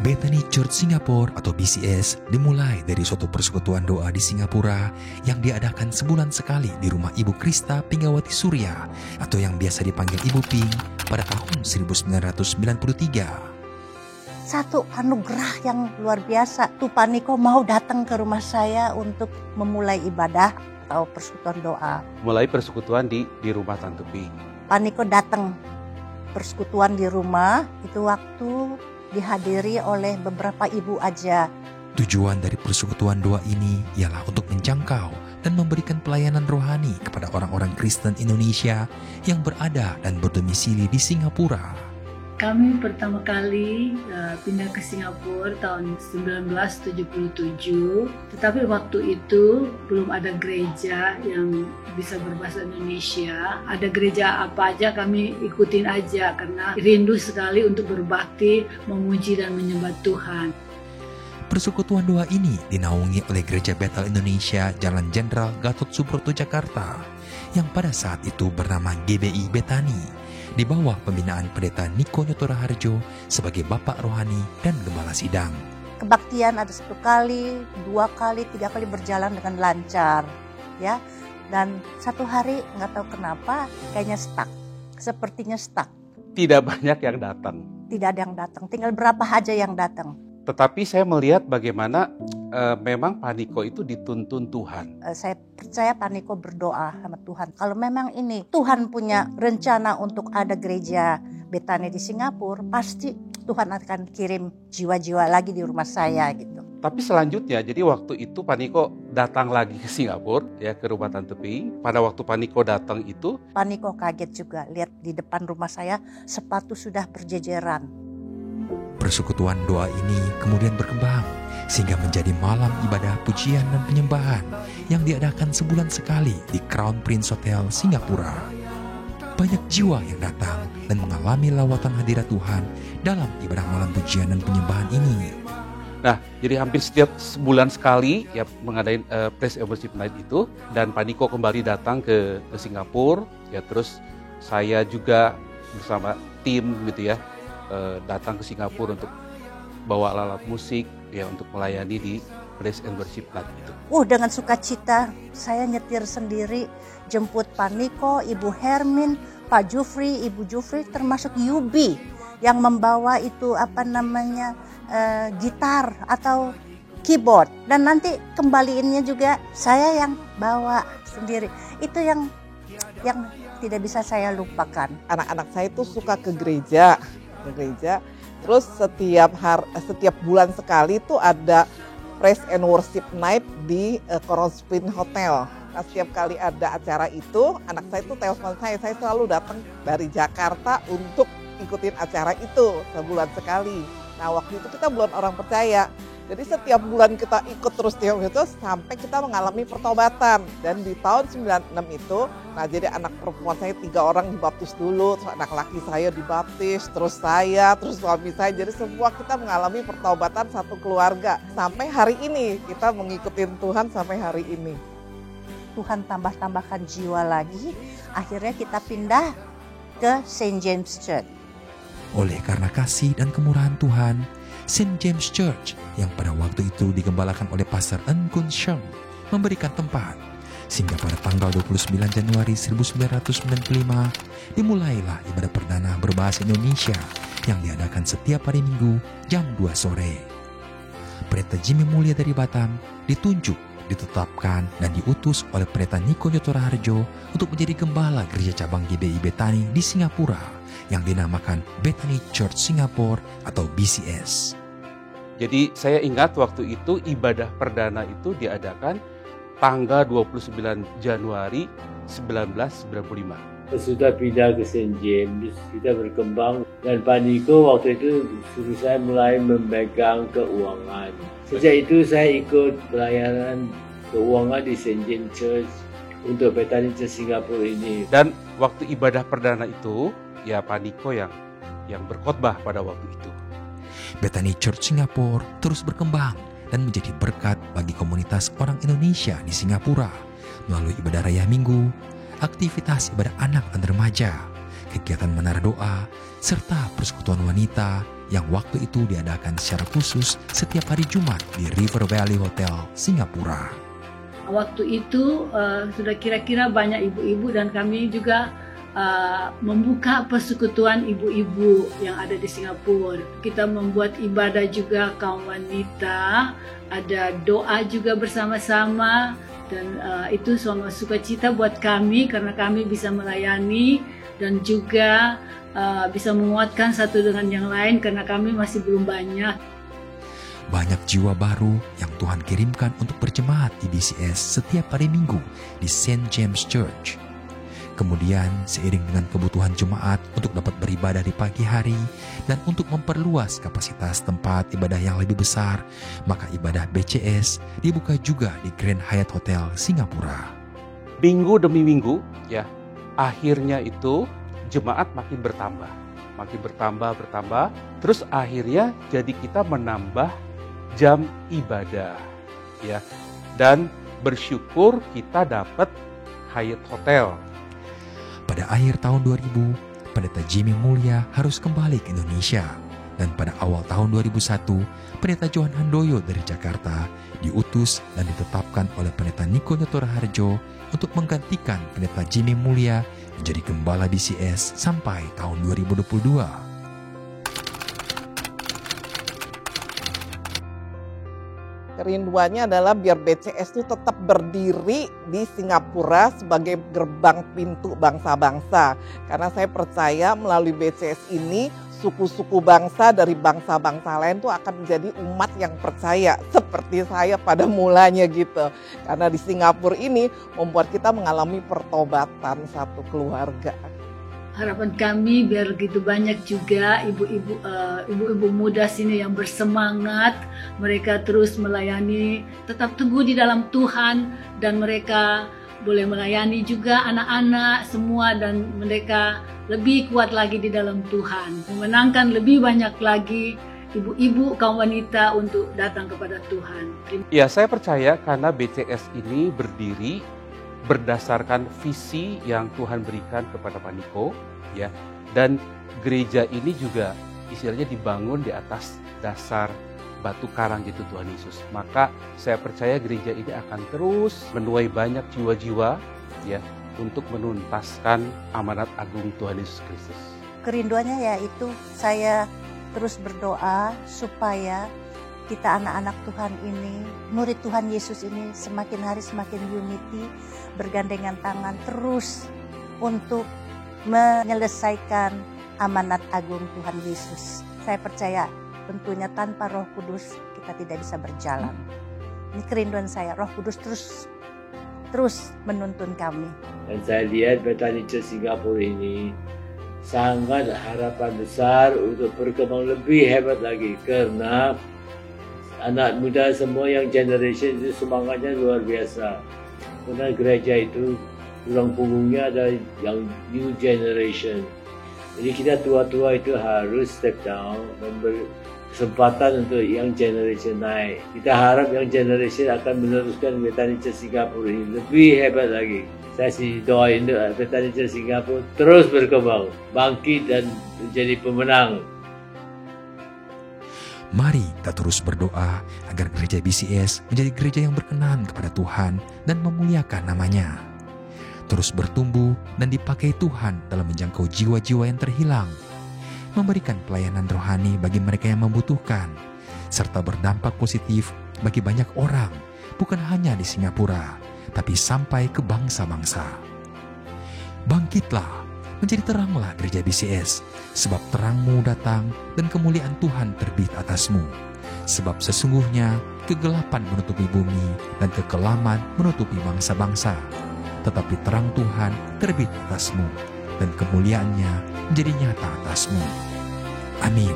Bethany Church Singapore atau BCS dimulai dari suatu persekutuan doa di Singapura yang diadakan sebulan sekali di rumah Ibu Krista Pinggawati Surya atau yang biasa dipanggil Ibu Ping pada tahun 1993. Satu anugerah yang luar biasa. Tuh Pak Niko mau datang ke rumah saya untuk memulai ibadah atau persekutuan doa. Mulai persekutuan di rumah Tante Ping. Pak Niko datang persekutuan di rumah, itu waktu dihadiri oleh beberapa ibu aja. Tujuan dari persekutuan doa ini ialah untuk menjangkau dan memberikan pelayanan rohani kepada orang-orang Kristen Indonesia yang berada dan berdomisili di Singapura. Kami pertama kali pindah ke Singapura tahun 1977, tetapi waktu itu belum ada gereja yang bisa berbahasa Indonesia. Ada gereja apa aja kami ikutin aja karena rindu sekali untuk berbakti, memuji dan menyembah Tuhan. Persekutuan doa ini dinaungi oleh Gereja Bethel Indonesia Jalan Jenderal Gatot Subroto Jakarta yang pada saat itu bernama GBI Bethany, di bawah pembinaan Pendeta Niko Nyoto Raharjo sebagai Bapak Rohani dan Gembala Sidang. Kebaktian ada 1 kali, 2 kali, 3 kali berjalan dengan lancar, ya. Dan satu hari nggak tahu kenapa kayaknya stuck, sepertinya stuck. Tidak banyak yang datang. Tidak ada yang datang, tinggal berapa aja yang datang. Tetapi saya melihat bagaimana memang Pak Niko itu dituntun Tuhan. Saya percaya Pak Niko berdoa sama Tuhan. Kalau memang ini Tuhan punya rencana untuk ada gereja Bethany di Singapura, pasti Tuhan akan kirim jiwa-jiwa lagi di rumah saya gitu. Tapi selanjutnya, jadi waktu itu Pak Niko datang lagi ke Singapura, ya ke rumah Tante Ping. Pada waktu Pak Niko datang itu, Pak Niko kaget juga lihat di depan rumah saya sepatu sudah berjejeran. Persekutuan doa ini kemudian berkembang sehingga menjadi malam ibadah pujian dan penyembahan yang diadakan sebulan sekali di Crown Prince Hotel Singapura. Banyak jiwa yang datang dan mengalami lawatan hadirat Tuhan dalam ibadah malam pujian dan penyembahan ini. nah jadi hampir setiap sebulan sekali ya mengadain Praise and Worship Night itu, dan Pak Niko kembali datang ke Singapura, ya terus saya juga bersama tim gitu ya, datang ke Singapura untuk bawa alat musik ya untuk melayani di Praise and Worship Night itu. Dengan sukacita saya nyetir sendiri, jemput Pak Niko, Ibu Hermin, Pak Jufri, Ibu Jufri, termasuk Yubi yang membawa itu gitar atau keyboard, dan nanti kembaliinnya juga saya yang bawa sendiri. Itu yang tidak bisa saya lupakan. Anak-anak saya itu suka ke gereja. Terus setiap bulan sekali itu ada Praise and Worship Night di Coral Spring Hotel. Nah, setiap kali ada acara itu, anak saya itu telepon saya selalu datang dari Jakarta untuk ikutin acara itu sebulan sekali. Nah, waktu itu kita belum orang percaya. Jadi setiap bulan kita ikut terus tiap itu sampai kita mengalami pertobatan. Dan di tahun 96 itu, nah jadi anak perempuan saya 3 orang dibaptis dulu, terus anak laki saya dibaptis, terus saya, terus suami saya. Jadi semua kita mengalami pertobatan satu keluarga. Sampai hari ini kita mengikuti Tuhan sampai hari ini. Tuhan tambahkan jiwa lagi, akhirnya kita pindah ke St. James Church. Oleh karena kasih dan kemurahan Tuhan, St. James Church yang pada waktu itu digembalakan oleh Pastor En Kun Sheng memberikan tempat, sehingga pada tanggal 29 Januari 1995 dimulailah ibadah perdana berbahasa Indonesia yang diadakan setiap hari Minggu jam 2 sore. Pendeta Jimmy Mulya dari Batam ditetapkan dan diutus oleh Pendeta Niko Nyoto Raharjo untuk menjadi gembala gereja cabang GBI Bethany di Singapura yang dinamakan Bethany Church Singapore atau BCS. Jadi saya ingat waktu itu ibadah perdana itu diadakan tanggal 29 Januari 1995. Sudah pindah ke St. James, kita berkembang, dan Pak Niko waktu itu suruh saya mulai memegang keuangan. Sejak itu saya ikut pelayanan keuangan di St. James Church untuk Bethany Church Singapura ini. Dan waktu ibadah perdana itu, ya Pak Niko yang berkhotbah pada waktu itu. Bethany Church Singapore terus berkembang dan menjadi berkat bagi komunitas orang Indonesia di Singapura melalui ibadah raya Minggu, aktivitas ibadah anak dan remaja, kegiatan menara doa, serta persekutuan wanita yang waktu itu diadakan secara khusus setiap hari Jumat di River Valley Hotel, Singapura. Waktu itu sudah kira-kira banyak ibu-ibu dan kami juga membuka persekutuan ibu-ibu yang ada di Singapura. Kita membuat ibadah juga kaum wanita, ada doa juga bersama-sama, dan itu suatu sukacita buat kami karena kami bisa melayani dan juga bisa menguatkan satu dengan yang lain karena kami masih belum banyak. Banyak jiwa baru yang Tuhan kirimkan untuk berjemaat di BCS setiap hari Minggu di St. James Church. Kemudian seiring dengan kebutuhan jemaat untuk dapat beribadah di pagi hari dan untuk memperluas kapasitas tempat ibadah yang lebih besar, maka ibadah BCS dibuka juga di Grand Hyatt Hotel Singapura. Minggu demi minggu, ya, akhirnya itu jemaat makin bertambah. Terus akhirnya jadi kita menambah jam ibadah, ya. Dan bersyukur kita dapat Hyatt Hotel. Pada akhir tahun 2000, Pendeta Jimmy Mulya harus kembali ke Indonesia. Dan pada awal tahun 2001, Pendeta Johan Handoyo dari Jakarta diutus dan ditetapkan oleh Pendeta Niko Nyoto Raharjo untuk menggantikan Pendeta Jimmy Mulya menjadi Gembala BCS sampai tahun 2022. Kerinduannya adalah biar BCS itu tetap berdiri di Singapura sebagai gerbang pintu bangsa-bangsa. Karena saya percaya melalui BCS ini suku-suku bangsa dari bangsa-bangsa lain tuh akan menjadi umat yang percaya seperti saya pada mulanya gitu. Karena di Singapura ini membuat kita mengalami pertobatan satu keluarga. Harapan kami biar begitu banyak juga ibu-ibu muda sini yang bersemangat, mereka terus melayani, tetap teguh di dalam Tuhan, dan mereka boleh melayani juga anak-anak semua, dan mereka lebih kuat lagi di dalam Tuhan, memenangkan lebih banyak lagi ibu-ibu kaum wanita untuk datang kepada Tuhan. Ya, saya percaya karena BCS ini berdiri berdasarkan visi yang Tuhan berikan kepada Pak Niko, ya, dan gereja ini juga istilahnya dibangun di atas dasar batu karang gitu Tuhan Yesus. Maka saya percaya gereja ini akan terus menuai banyak jiwa-jiwa, ya, untuk menuntaskan amanat agung Tuhan Yesus Kristus. Kerinduannya yaitu saya terus berdoa supaya kita anak-anak Tuhan ini, murid Tuhan Yesus ini semakin hari semakin unity, bergandengan tangan terus untuk menyelesaikan amanat agung Tuhan Yesus. Saya percaya tentunya tanpa Roh Kudus kita tidak bisa berjalan. Ini kerinduan saya, Roh Kudus terus menuntun kami. Dan saya lihat Bethany Church Singapura ini sangat harapan besar untuk berkembang lebih hebat lagi, karena anak muda semua yang generation itu semangatnya luar biasa. Karena gereja itu tulang punggungnya ada yang new generation. Jadi kita tua-tua itu harus step down, memberi kesempatan untuk young generation naik. Kita harap young generation akan meneruskan Bethany Church Singapura ini lebih hebat lagi. Saya sih doain Bethany Church Singapura terus berkembang, bangkit dan menjadi pemenang. Mari kita terus berdoa agar gereja BCS menjadi gereja yang berkenan kepada Tuhan dan memuliakan namanya. Terus bertumbuh dan dipakai Tuhan dalam menjangkau jiwa-jiwa yang terhilang, memberikan pelayanan rohani bagi mereka yang membutuhkan, serta berdampak positif bagi banyak orang, bukan hanya di Singapura, tapi sampai ke bangsa-bangsa. Bangkitlah, menjadi teranglah gereja BCS, sebab terangmu datang dan kemuliaan Tuhan terbit atasmu. Sebab sesungguhnya kegelapan menutupi bumi dan kekelaman menutupi bangsa-bangsa. Tetapi terang Tuhan terbit atasmu dan kemuliaannya menjadi nyata atasmu. Amin.